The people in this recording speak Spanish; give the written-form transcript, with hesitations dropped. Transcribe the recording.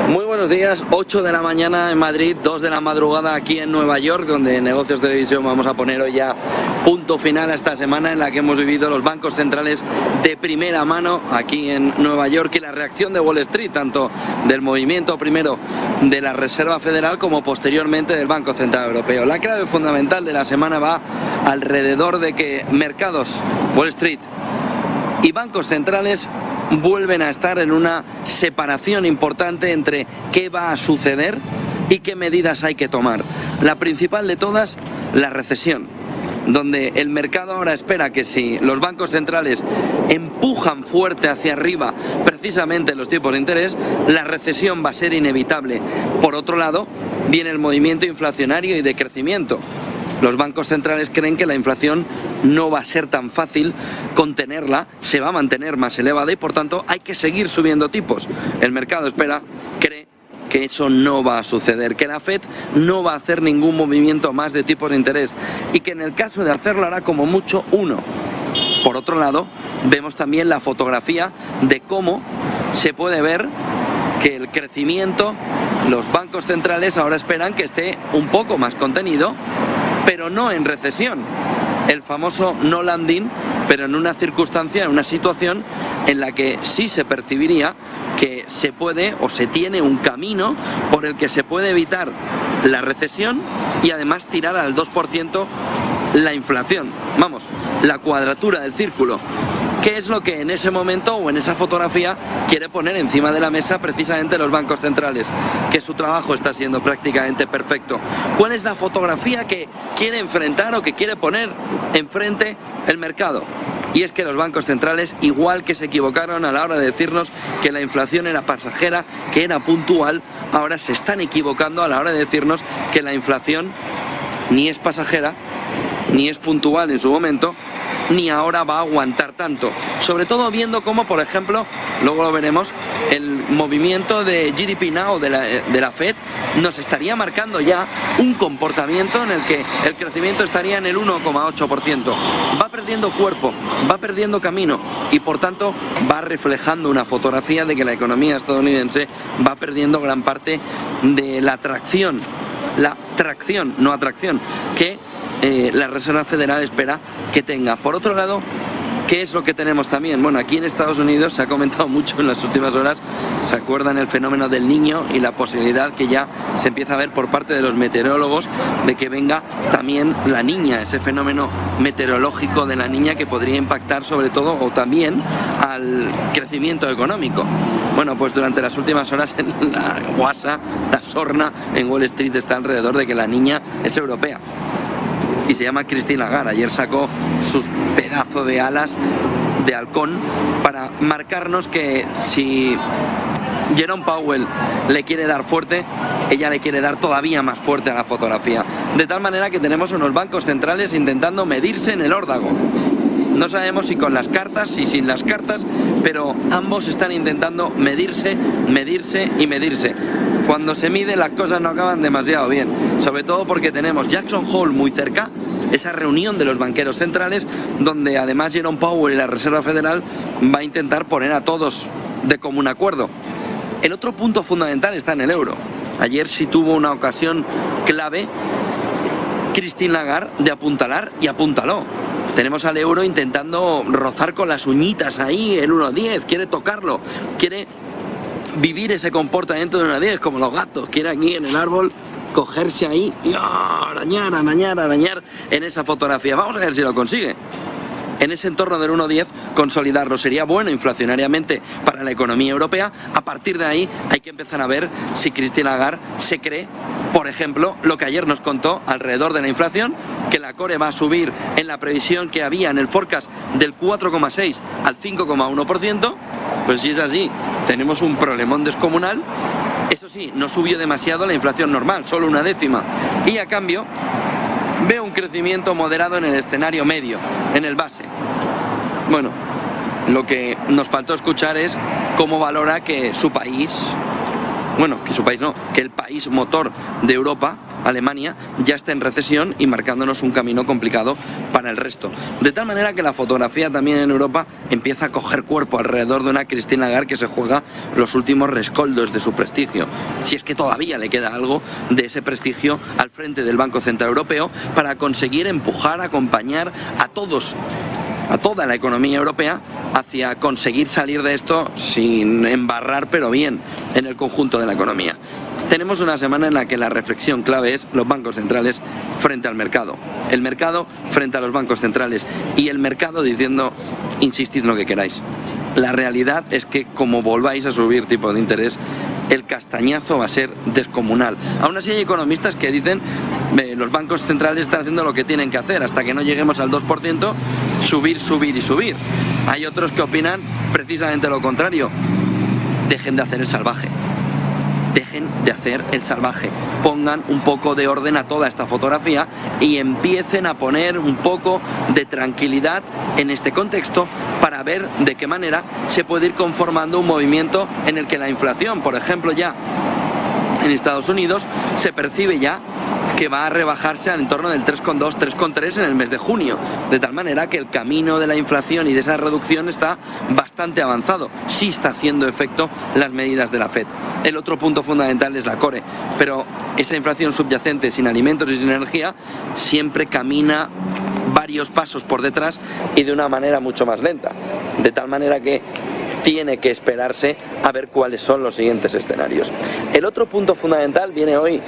Muy buenos días, 8 de la mañana en Madrid, 2 de la madrugada aquí en Nueva York, donde en Negocios Televisión vamos a poner hoy ya punto final a esta semana en la que hemos vivido los bancos centrales de primera mano aquí en Nueva York y la reacción de Wall Street, tanto del movimiento primero de la Reserva Federal como posteriormente del Banco Central Europeo. La clave fundamental de la semana va alrededor de que mercados, Wall Street y bancos centrales vuelven a estar en una separación importante entre qué va a suceder y qué medidas hay que tomar. La principal de todas, la recesión, donde el mercado ahora espera que si los bancos centrales empujan fuerte hacia arriba precisamente los tipos de interés, la recesión va a ser inevitable. Por otro lado, viene el movimiento inflacionario y de crecimiento. Los bancos centrales creen que la inflación no va a ser tan fácil contenerla, se va a mantener más elevada y por tanto hay que seguir subiendo tipos. El mercado cree que eso no va a suceder, que la Fed no va a hacer ningún movimiento más de tipos de interés y que en el caso de hacerlo hará como mucho uno. Por otro lado, vemos también la fotografía de cómo se puede ver que el crecimiento, los bancos centrales ahora esperan que esté un poco más contenido, pero no en recesión. El famoso no landing, pero en una circunstancia, en una situación en la que sí se percibiría que se puede o se tiene un camino por el que se puede evitar la recesión y además tirar al 2% la inflación. Vamos, la cuadratura del círculo. ¿Qué es lo que en ese momento o en esa fotografía quiere poner encima de la mesa precisamente los bancos centrales? Que su trabajo está siendo prácticamente perfecto. ¿Cuál es la fotografía que quiere enfrentar o que quiere poner enfrente el mercado? Y es que los bancos centrales, igual que se equivocaron a la hora de decirnos que la inflación era pasajera, que era puntual, ahora se están equivocando a la hora de decirnos que la inflación ni es pasajera, ni es puntual en su momento, ni ahora va a aguantar tanto. Sobre todo viendo cómo, por ejemplo, luego lo veremos, el movimiento de GDP Now de la Fed nos estaría marcando ya un comportamiento en el que el crecimiento estaría en el 1,8%. Va perdiendo cuerpo, va perdiendo camino y por tanto va reflejando una fotografía de que la economía estadounidense va perdiendo gran parte de la tracción, no atracción, que la Reserva Federal espera que tenga. Por otro lado, ¿qué es lo que tenemos también? Bueno, aquí en Estados Unidos se ha comentado mucho en las últimas horas, ¿se acuerdan el fenómeno del Niño y la posibilidad que ya se empieza a ver por parte de los meteorólogos de que venga también la Niña, ese fenómeno meteorológico de la Niña que podría impactar sobre todo o también al crecimiento económico? Bueno, pues durante las últimas horas en la guasa, la sorna en Wall Street está alrededor de que la Niña es europea y se llama Christine Lagarde. Ayer sacó sus pedazos de alas de halcón para marcarnos que si Jerome Powell le quiere dar fuerte, ella le quiere dar todavía más fuerte a la fotografía. De tal manera que tenemos unos bancos centrales intentando medirse en el órdago. No sabemos si con las cartas, si sin las cartas, pero ambos están intentando medirse y medirse. Cuando se mide las cosas no acaban demasiado bien, sobre todo porque tenemos Jackson Hole muy cerca, esa reunión de los banqueros centrales, donde además Jerome Powell y la Reserva Federal va a intentar poner a todos de común acuerdo. El otro punto fundamental está en el euro. Ayer sí tuvo una ocasión clave Christine Lagarde de apuntalar y apuntaló. Tenemos al euro intentando rozar con las uñitas ahí el 1,10, quiere tocarlo, quiere vivir ese comportamiento de 1,10 como los gatos, quiere aquí en el árbol cogerse ahí y arañar en esa fotografía. Vamos a ver si lo consigue. En ese entorno del 1,10 consolidarlo sería bueno inflacionariamente para la economía europea. A partir de ahí hay que empezar a ver si Christine Lagarde se cree, por ejemplo, lo que ayer nos contó alrededor de la inflación, que la core va a subir en la previsión que había en el forecast del 4,6 al 5,1%. Pues si es así, tenemos un problemón descomunal. Eso sí, no subió demasiado la inflación normal, solo una décima. Y a cambio veo un crecimiento moderado en el escenario medio, en el base. Bueno, lo que nos faltó escuchar es cómo valora que su país bueno, que su país no, que el país motor de Europa, Alemania, ya está en recesión y marcándonos un camino complicado para el resto. De tal manera que la fotografía también en Europa empieza a coger cuerpo alrededor de una Christine Lagarde que se juega los últimos rescoldos de su prestigio, si es que todavía le queda algo de ese prestigio al frente del Banco Central Europeo, para conseguir empujar, acompañar a todos, a toda la economía europea, hacia conseguir salir de esto sin embarrar, pero bien, en el conjunto de la economía. Tenemos una semana en la que la reflexión clave es los bancos centrales frente al mercado, el mercado frente a los bancos centrales y el mercado diciendo, insistid lo que queráis. La realidad es que como volváis a subir tipo de interés, el castañazo va a ser descomunal. Aún así hay economistas que dicen los bancos centrales están haciendo lo que tienen que hacer hasta que no lleguemos al 2%, subir, subir y subir. Hay otros que opinan precisamente lo contrario, dejen de hacer el salvaje. Dejen de hacer el salvaje, pongan un poco de orden a toda esta fotografía y empiecen a poner un poco de tranquilidad en este contexto para ver de qué manera se puede ir conformando un movimiento en el que la inflación, por ejemplo, ya en Estados Unidos se percibe ya que va a rebajarse al entorno del 3,2, 3,3 en el mes de junio, de tal manera que el camino de la inflación y de esa reducción está bastante avanzado. Sí está haciendo efecto las medidas de la FED. El otro punto fundamental es la core, pero esa inflación subyacente sin alimentos y sin energía siempre camina varios pasos por detrás y de una manera mucho más lenta, de tal manera que tiene que esperarse a ver cuáles son los siguientes escenarios. El otro punto fundamental viene hoy